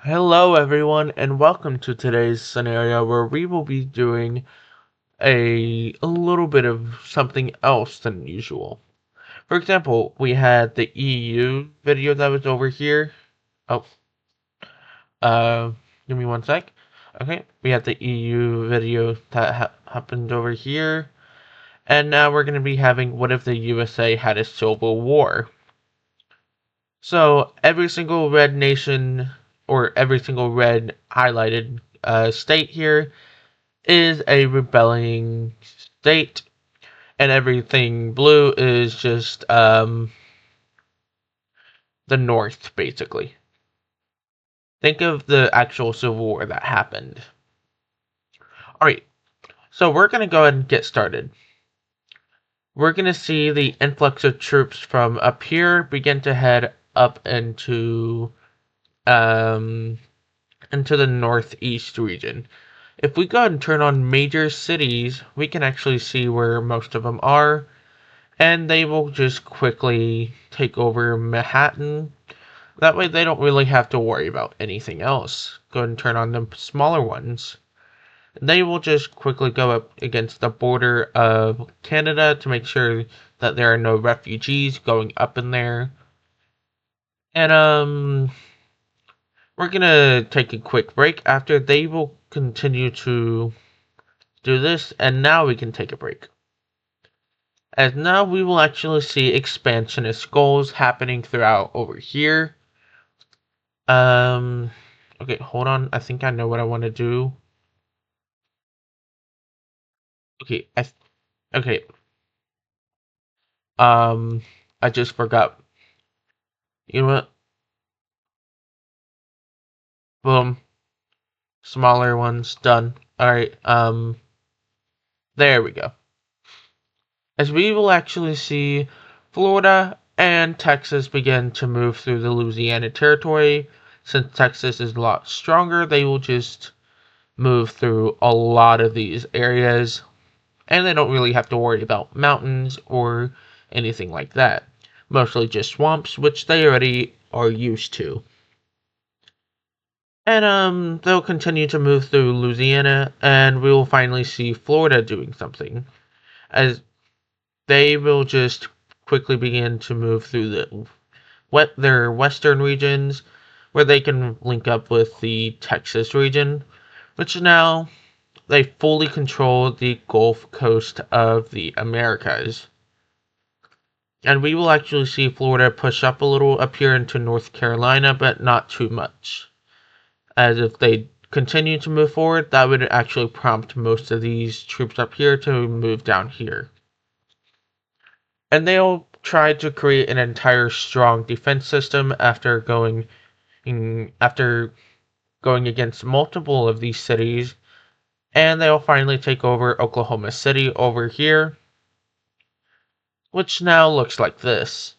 Hello, everyone, and welcome to today's scenario where we will be doing a little bit of something else than usual. For example, we had the EU video that was over here. Oh, uh, give me one sec. Okay, we had the EU video that happened over here, and now we're going to be having what if the USA had a civil war. So every single red nation or every single red highlighted state here is a rebelling state, and everything blue is just the North, basically. Think of the actual Civil War that happened. Alright, so we're going to go ahead and get started. We're going to see the influx of troops from up here begin to head up into the northeast region. If we go ahead and turn on major cities, we can actually see where most of them are, and they will just quickly take over Manhattan. That way they don't really have to worry about anything else. Go ahead and turn on the smaller ones. They will just quickly go up against the border of Canada to make sure that there are no refugees going up in there. And we're gonna take a quick break. After, they will continue to do this, and now we can take a break. As now we will actually see expansionist goals happening throughout over here. Um, okay, hold on. I think I know what I want to do. Okay, okay. Um, I just forgot. You know what? Boom. Smaller ones done. All right. There we go. As we will actually see Florida and Texas begin to move through the Louisiana territory. Since Texas is a lot stronger, they will just move through a lot of these areas, and they don't really have to worry about mountains or anything like that. Mostly just swamps, which they already are used to. And they'll continue to move through Louisiana, and we will finally see Florida doing something, as they will just quickly begin to move through their western regions, where they can link up with the Texas region, which now they fully control the Gulf Coast of the Americas. And we will actually see Florida push up a little up here into North Carolina, but not too much. As if they continue to move forward, that would actually prompt most of these troops up here to move down here. And they'll try to create an entire strong defense system after going against multiple of these cities, and they'll finally take over Oklahoma City over here, which now looks like this.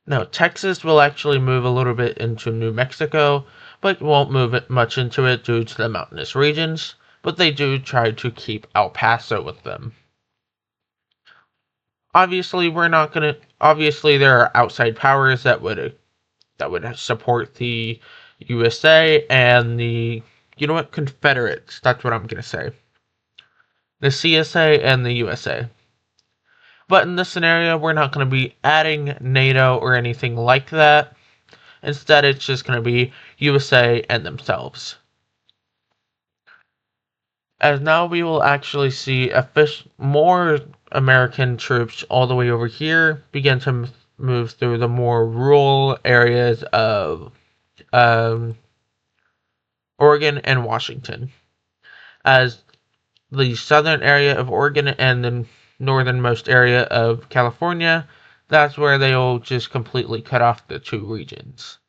Now, Texas will actually move a little bit into New Mexico, but won't move it much into it due to the mountainous regions, but they do try to keep El Paso with them. Obviously, there are outside powers that would support the USA and the, Confederates. That's what I'm gonna say. The CSA and the USA. But in this scenario, we're not going to be adding NATO or anything like that. Instead, it's just going to be USA and themselves. As now we will actually see more American troops all the way over here begin to move through the more rural areas of Oregon and Washington. As the southern area of Oregon and the northernmost area of California, that's where they'll just completely cut off the two regions.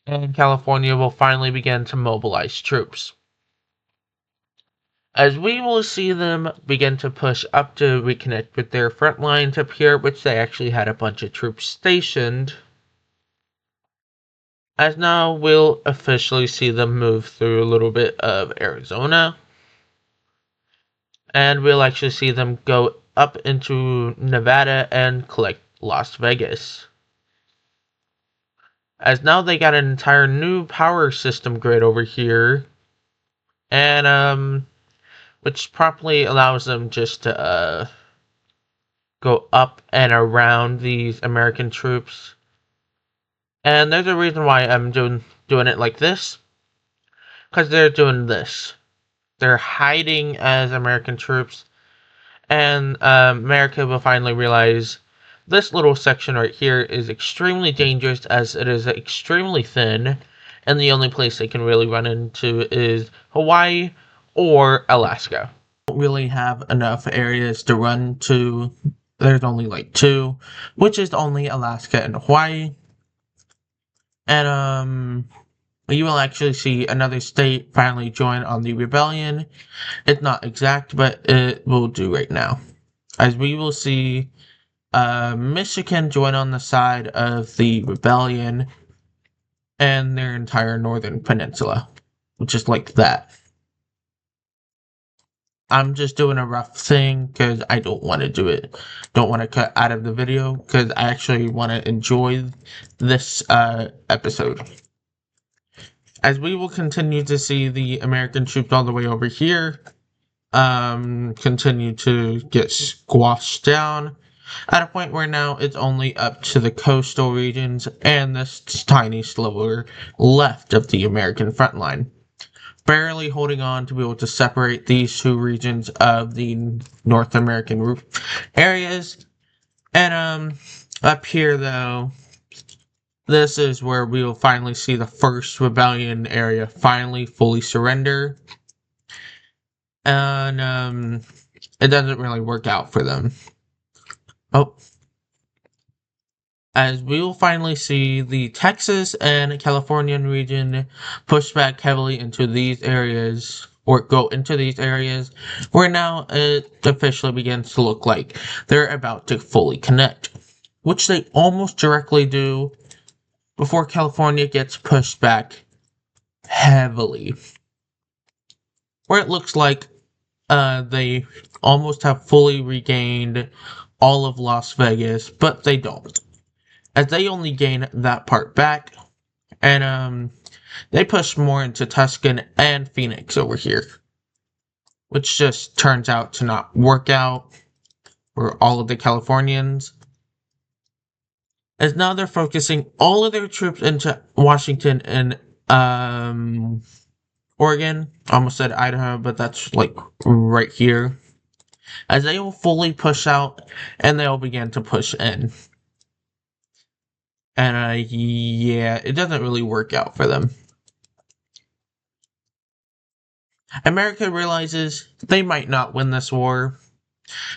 And California will finally begin to mobilize troops. As we will see them begin to push up to reconnect with their front lines up here, which they actually had a bunch of troops stationed. As now we'll officially see them move through a little bit of Arizona. And we'll actually see them go up into Nevada and collect Las Vegas. as now they got an entire new power system grid over here, and which properly allows them just to go up and around these American troops. And there's a reason why I'm doing it like this, because they're doing this. They're hiding as American troops, and America will finally realize this little section right here is extremely dangerous, as it is extremely thin, and the only place they can really run into is Hawaii or Alaska. Don't really have enough areas to run to. There's only like two, which is only Alaska and Hawaii. And you will actually see another state finally join on the rebellion. It's not exact, but it will do right now, as we will see Michigan join on the side of the rebellion and their entire northern peninsula, just like that. I'm just doing a rough thing because I don't want to do it. Don't want to cut out of the video because I actually want to enjoy this episode. As we will continue to see the American troops all the way over here continue to get squashed down at a point where now it's only up to the coastal regions and this tiny sliver left of the American front line, barely holding on to be able to separate these two regions of the North American areas. And up here though, this is where we will finally see the first rebellion area finally fully surrender. And it doesn't really work out for them. Oh. As we will finally see the Texas and Californian region push back heavily into these areas, or go into these areas, where now it officially begins to look like they're about to fully connect, which they almost directly do before California gets pushed back heavily, where it looks like they almost have fully regained all of Las Vegas, but they don't, as they only gain that part back, and they push more into Tucson and Phoenix over here, which just turns out to not work out for all of the Californians, as now they're focusing all of their troops into Washington and Oregon. I almost said Idaho, but that's like right here, as they will fully push out and they'll begin to push in. And yeah, it doesn't really work out for them. America realizes they might not win this war,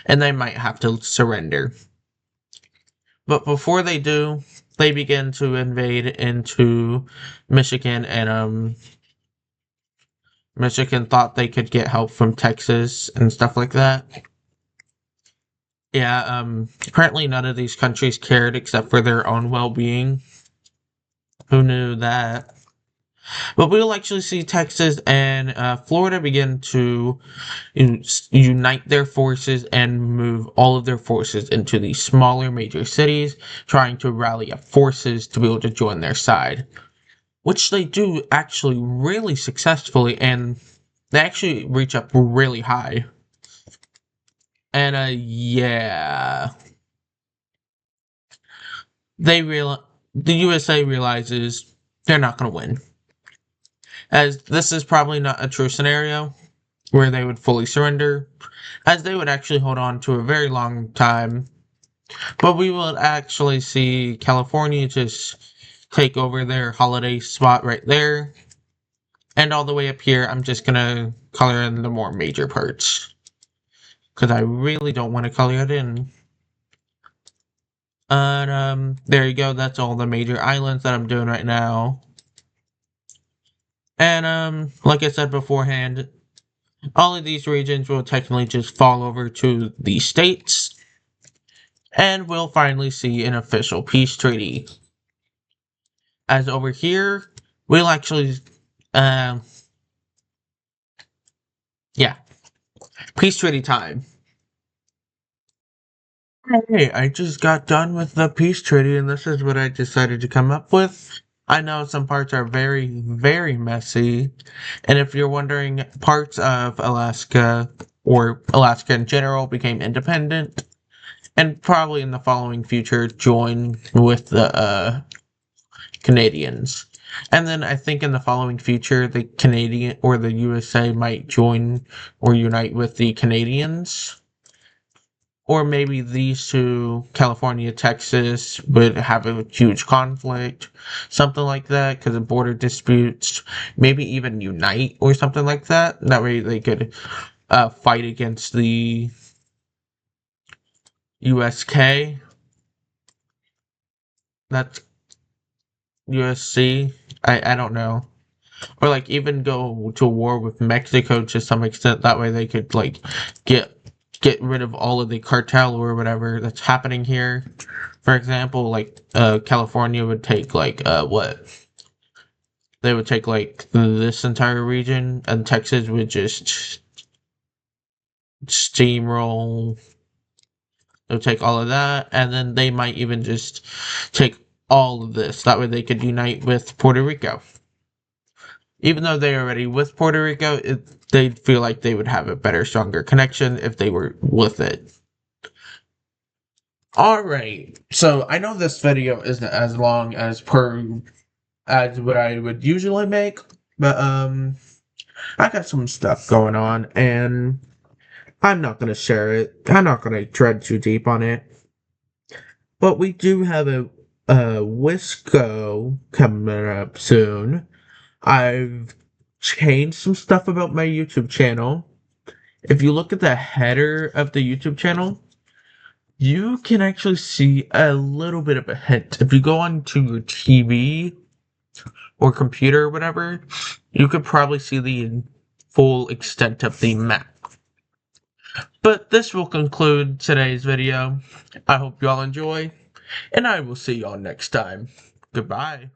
and they might have to surrender. But before they do, they begin to invade into Michigan, and Michigan thought they could get help from Texas and stuff like that. Yeah, apparently none of these countries cared except for their own well-being. Who knew that? But we'll actually see Texas and Florida begin to unite their forces and move all of their forces into the smaller major cities, trying to rally up forces to be able to join their side, which they do actually really successfully, and they actually reach up really high. And yeah, the USA realizes they're not going to win, as this is probably not a true scenario where they would fully surrender, as they would actually hold on to a very long time. But we will actually see California just take over their holiday spot right there. And all the way up here, I'm just going to color in the more major parts, because I really don't want to color it in. And there you go, that's all the major islands that I'm doing right now. And like I said beforehand, all of these regions will technically just fall over to the states, and we'll finally see an official peace treaty. As over here, we'll actually, yeah, peace treaty time. Hey, I just got done with the peace treaty, and this is what I decided to come up with. I know some parts are very, very messy, and if you're wondering, parts of Alaska, or Alaska in general, became independent, and probably in the following future join with the Canadians. And then I think in the following future, the Canadian or the USA might join or unite with the Canadians. Or maybe these two, California, Texas, would have a huge conflict, something like that, because of border disputes. Maybe even unite or something like that. That way they could fight against the USK. That's USC. I don't know. Or like even go to war with Mexico to some extent. That way they could like get rid of all of the cartel or whatever that's happening here. For example, like California would take like what? They would take like this entire region, and Texas would just steamroll. They'll take all of that, and then they might even just take all of this. That way they could unite with Puerto Rico. Even though they're already with Puerto Rico, they'd feel like they would have a better, stronger connection if they were with it. Alright, so I know this video isn't as long as what I would usually make, but I got some stuff going on, and I'm not gonna share it. I'm not gonna tread too deep on it. But we do have a Wisco coming up soon. I've changed some stuff about my YouTube channel. If you look at the header of the YouTube channel, you can actually see a little bit of a hint. If you go onto your TV or computer or whatever, you could probably see the full extent of the map. But this will conclude today's video. I hope you all enjoy, and I will see y'all next time. Goodbye.